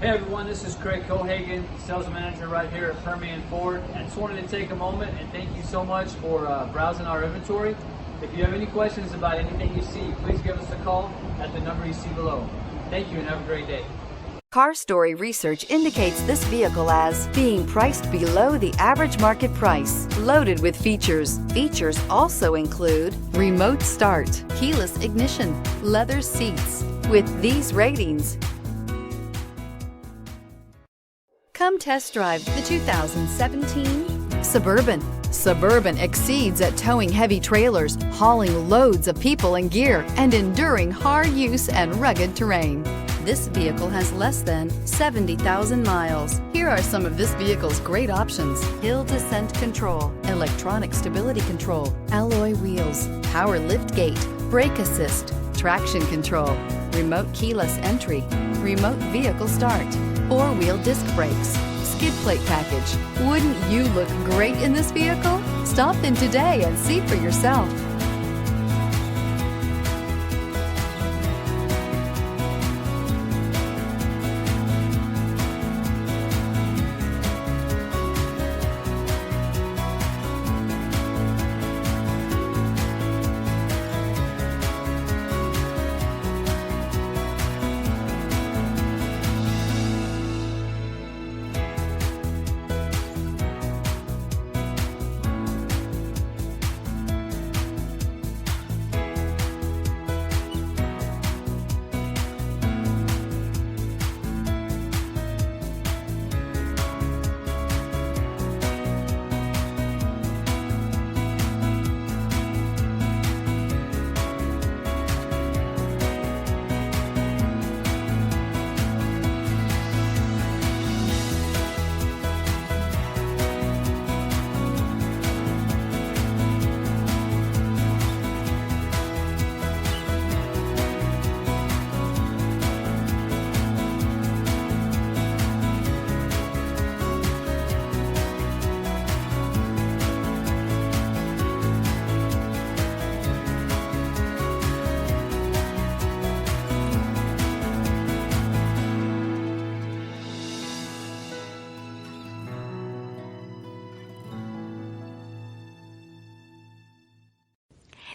Hey everyone, this is Craig Cohagen, sales manager right here at Permian Ford. I just wanted to take a moment and thank you so much for browsing our inventory. If you have any questions about anything you see, please give us a call at the number you see below. Thank you and have a great day. Car Story research indicates this vehicle as being priced below the average market price, loaded with features. Features also include remote start, keyless ignition, leather seats. With these ratings, come test drive the 2017 Suburban. Suburban exceeds at towing heavy trailers, hauling loads of people and gear, and enduring hard use and rugged terrain. This vehicle has less than 70,000 miles. Here are some of this vehicle's great options: hill descent control, electronic stability control, alloy wheels, power lift gate, brake assist, traction control, remote keyless entry, remote vehicle start, four-wheel disc brakes, skid plate package. Wouldn't you look great in this vehicle? Stop in today and see for yourself.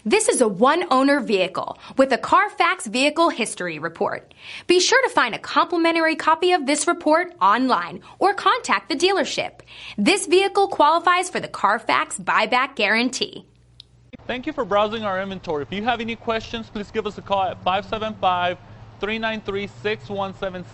This is a one-owner vehicle with a Carfax Vehicle History Report. Be sure to find a complimentary copy of this report online or contact the dealership. This vehicle qualifies for the Carfax Buyback Guarantee. Thank you for browsing our inventory. If you have any questions, please give us a call at 575-393-6176.